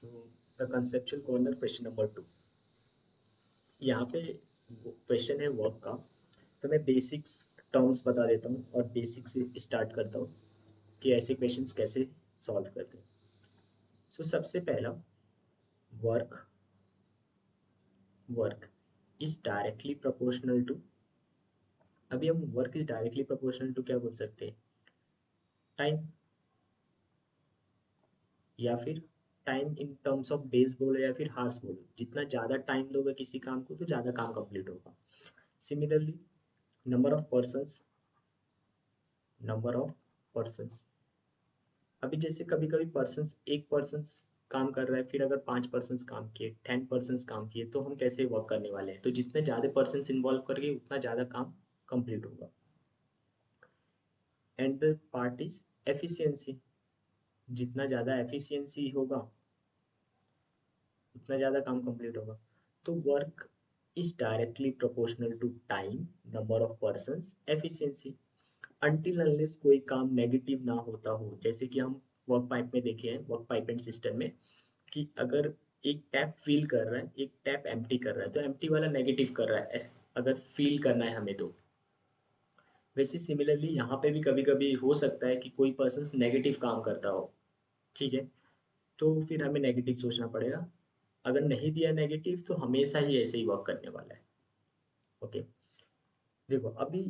So the conceptual corner question number 2. यहाँ पे question है वर्क का, तो मैं बेसिक्स टर्म्स बता देता हूँ और बेसिक से स्टार्ट करता हूँ कि ऐसे क्वेश्चंस कैसे सॉल्व करते हैं। सो सबसे पहला, work work is directly proportional to. अभी हम work is directly proportional to क्या बोल सकते हैं? टाइम, या फिर time in terms of days बोलो या फिर हार्स बोलो। जितना ज़्यादा टाइम दोगे किसी काम को तो ज़्यादा काम कंप्लीट होगा। Similarly, number of persons number of persons अभी जैसे कभी कभी पर्सन्स, एक पर्सन्स काम कर रहा है, फिर अगर 5 पर्सन्स काम किए, 10 पर्सन्स काम किए, तो हम कैसे वर्क करने वाले हैं? तो जितने ज़्यादा पर्सन्स इन्वॉल्व करेंगे उतना ज़्यादा काम कंप्लीट होगा। And the part is efficiency. जितना ज़्यादा एफिशिएंसी होगा उतना ज़्यादा काम कंप्लीट होगा। तो work is directly proportional to time, number of persons, efficiency. Until unless कोई काम नेगेटिव ना होता हो, जैसे कि हम वर्क पाइप में देखे हैं, वर्क पाइप एंड सिस्टम में, कि अगर एक टैप फिल कर रहा है, एक टैप एम्प्टी कर रहा है, तो एम्प्टी वाला नेगेटिव कर रहा है, अगर फील करना है हमें तो। वैसे सिमिलरली यहाँ पे भी कभी कभी हो सकता है कि कोई पर्सन नेगेटिव काम करता हो, ठीक है, तो फिर हमें नेगेटिव सोचना पड़ेगा। अगर नहीं दिया नेगेटिव तो हमेशा ही ऐसे ही वर्क करने वाला है। ओके, देखो अभी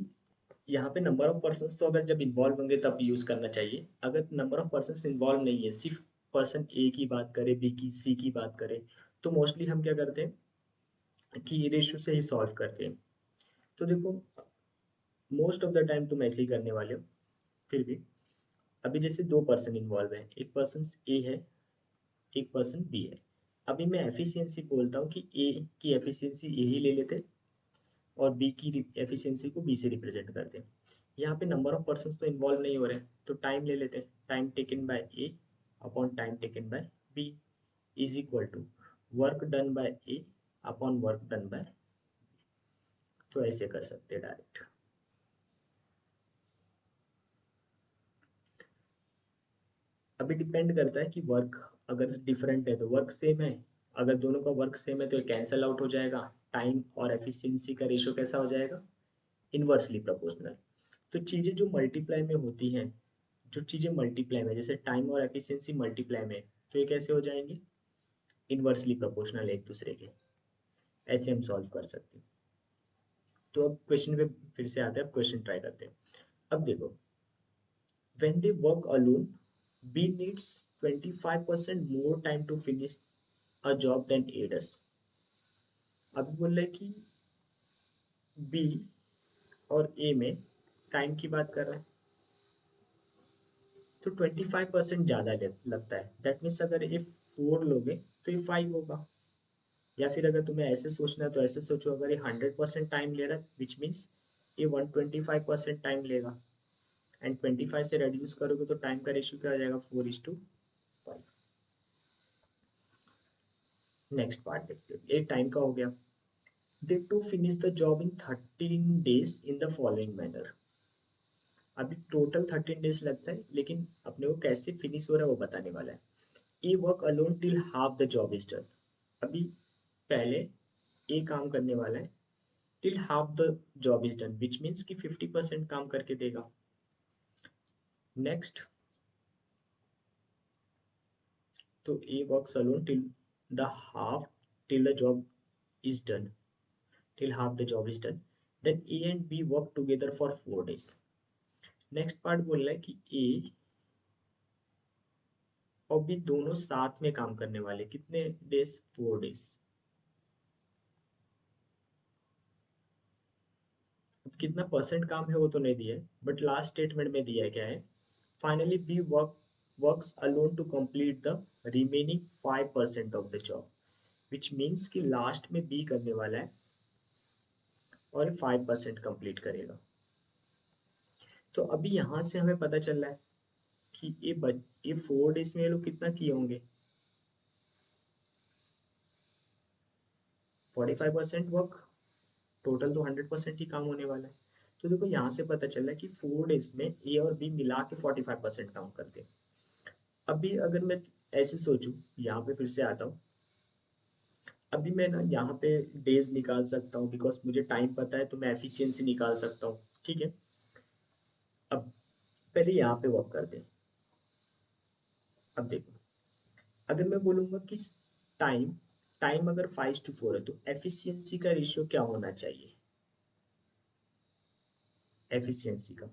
यहाँ पे नंबर ऑफ पर्सन्स तो अगर जब इन्वॉल्व होंगे तब यूज़ करना चाहिए। अगर नंबर ऑफ पर्सन्स इन्वॉल्व नहीं है, सिर्फ पर्सन ए की बात करें, बी की, सी की बात करें, तो मोस्टली हम क्या करते हैं कि रेशियो से ही सॉल्व करते हैं। तो देखो, मोस्ट ऑफ द टाइम तुम ऐसे ही करने वाले हो। फिर भी अभी जैसे दो पर्सन इन्वॉल्व है, एक पर्सन ए है, एक पर्सन बी है। अभी मैं एफिशिएंसी बोलता हूँ कि ए की एफिशिएंसी ए ही ले लेते और बी की एफिशिएंसी को बी से रिप्रेजेंट करते हैं। यहाँ पे नंबर ऑफ पर्सन्स तो इन्वॉल्व नहीं हो रहे, तो टाइम ले लेते हैं। Time taken by A upon time taken by B is equal to work done by A upon work done by. तो ऐसे कर सकते हैं डायरेक्ट। अभी डिपेंड करता है कि वर्क अगर डिफरेंट है तो वर्क सेम है। अगर दोनों का वर्क सेम है तो ये कैंसल आउट हो जाएगा। टाइम और एफिशिएंसी का रेशियो कैसा हो जाएगा? Inversely proportional. तो चीज़ें जो मल्टीप्लाई में होती हैं, जो चीज़ें मल्टीप्लाई में, जैसे टाइम और एफिशिएंसी मल्टीप्लाई में, तो ये कैसे हो जाएंगे? इन्वर्सली प्रोपोर्शनल एक दूसरे के। ऐसे हम सॉल्व कर सकते हैं। तो अब क्वेश्चन पे फिर से आते हैं, अब क्वेश्चन ट्राई करते हैं। अब देखो, when they work alone, B needs 25% more time to finish a job than A does। अभी बोल रहे हैं कि B और A में टाइम की बात कर रहे हैं, तो 25% ज़्यादा लगता है। दैट मीन्स अगर ये 4 लोगे तो ये 5 होगा। या फिर अगर तुम्हें ऐसे सोचना है तो ऐसे सोचो, अगर ये 100% टाइम ले रहा है विच मीन्स ये 125% टाइम लेगा। एंड 25 से रेड्यूस करोगे तो टाइम का रेशियो क्या आ जाएगा? 4:5। नेक्स्ट पार्ट देखते हैं, ये टाइम का हो गया। They to finish the job in 13 days in the following manner. अभी टोटल 13 days लगता है, लेकिन अपने को कैसे फिनिश हो रहा है वो बताने वाला है। A work alone till half the job is done. अभी पहले ए काम करने वाला है till half the job is done, which means कि 50% काम करके देगा। नेक्स्ट, तो A works alone till the half, till the job is done, till half the job is done. Then A and B work together for 4 days। Next part बोल रहा है कि ए और बी दोनों साथ में काम करने वाले, कितने डेज? 4 days। अब कितना परसेंट काम है वो तो नहीं दिया है, बट लास्ट स्टेटमेंट में दिया है क्या है? Finally B works alone to complete the remaining 5% of the job, which means कि लास्ट में बी करने वाला है और 5% कंप्लीट करेगा। तो अभी यहाँ से हमें पता चल रहा है कि ये 4 days में ये लोग कितना किए होंगे? 45% वर्क। टोटल तो 100% ही काम होने वाला है। तो देखो यहाँ से पता चल रहा है कि 4 days में ए और बी मिला के 45% काम करते हैं। अभी अगर मैं ऐसे सोचो, यहाँ पे फिर से आता हूँ। अभी मैं ना यहाँ पे डेज निकाल सकता हूँ, बिकॉज मुझे टाइम पता है, तो मैं एफिशिएंसी निकाल सकता हूँ। ठीक है, अब पहले यहाँ पे वर्क करते हैं। अब देखो, अगर मैं बोलूँगा कि टाइम टाइम अगर 5:4 है, तो एफिशिएंसी का रेशियो क्या होना चाहिए? एफिशिएंसी का,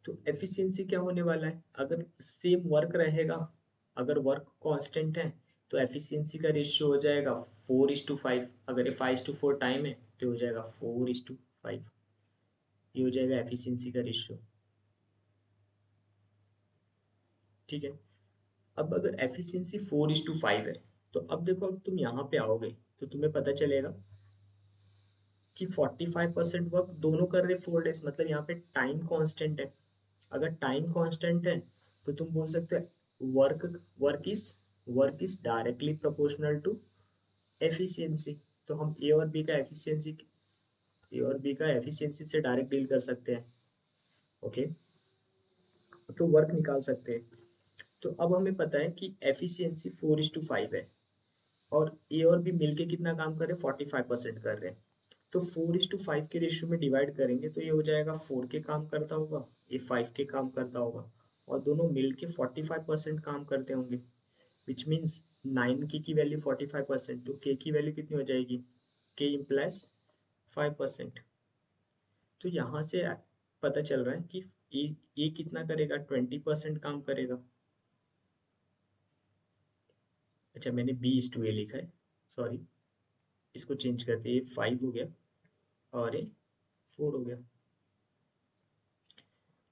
तो एफिशिएंसी क्या होने वाला है? अगर सेम वर्क रहेगा, अगर वर्क कांस्टेंट है, तो एफिशिएंसी का रेशियो हो जाएगा 4:5। अगर ये 5:4 टाइम है, तो हो जाएगा 4:5। ये हो जाएगा एफिशिएंसी का रेशियो। ठीक है, अब अगर एफिशिएंसी 4:5 है, तो अब देखो, अब तुम यहाँ पे आओगे तो तुम्हें पता चलेगा कि 45% वर्क दोनों कर रहे 4 डेज, मतलब यहाँ पे टाइम कांस्टेंट है। अगर टाइम कांस्टेंट है, तो तुम बोल सकते हो work work is directly proportional to efficiency. तो हम ए और बी का एफिशिएंसी से डायरेक्ट डील कर सकते हैं। ओके, तो वर्क निकाल सकते हैं। तो अब हमें पता है कि एफिशिएंसी 4:5 है, और ए और बी मिलके कितना काम कर रहे हैं? 45% कर रहे हैं। तो 4:5 के रेशियो में डिवाइड करेंगे, तो ये हो जाएगा 4 के काम करता होगा, ये 5 के काम करता होगा, और दोनों मिलके 45% काम करते होंगे। विच मीन्स 9 की वैल्यू 45%, तो के की वैल्यू कितनी हो जाएगी? के इम्प्लाइज 5%। तो यहाँ से पता चल रहा है कि ए कितना करेगा? 20% काम करेगा। अच्छा, मैंने B:A लिखा है, सॉरी, इसको चेंज करते, ये 5 हो गया और ये 4 हो गया।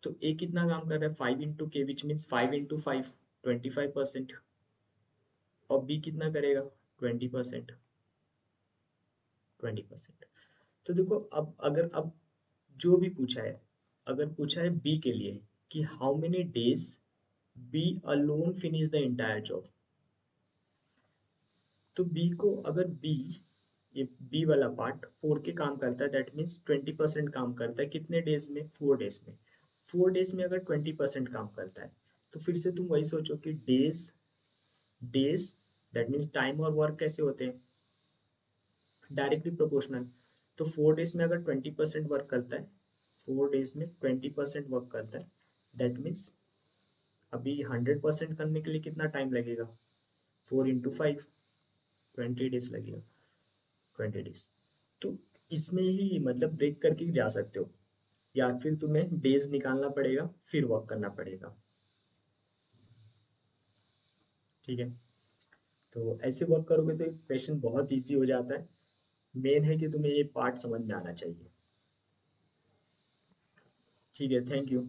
तो ए कितना काम कर रहा है? 5 into K, which means 5 into 5, 25%। और बी कितना करेगा? 20%। 20%। तो देखो, अब जो भी पूछा है, अगर पूछा है बी के लिए कि how many days B alone finish the entire job, तो बी को, अगर बी, ये बी वाला पार्ट 4 के काम करता है, दैट मीन्स 20% काम करता है। कितने डेज में? 4 डेज में। 4 डेज में अगर 20% काम करता है, तो फिर से तुम वही सोचो कि days days that means time और वर्क कैसे होते हैं? Directly proportional. तो 4 डेज में अगर 20% वर्क करता है, 4 डेज में 20% वर्क करता है, दैट मीन्स अभी 100% करने के लिए कितना टाइम लगेगा? 4 into 5, 20 डेज लगेगा। 20 डेज। तो इसमें ही मतलब ब्रेक करके जा सकते हो, या फिर तुम्हें डेज निकालना पड़ेगा, फिर वर्क करना पड़ेगा। ठीक है, तो ऐसे वर्क करोगे तो क्वेश्चन बहुत इजी हो जाता है। मेन है कि तुम्हें ये पार्ट समझ में आना चाहिए। ठीक है, थैंक यू।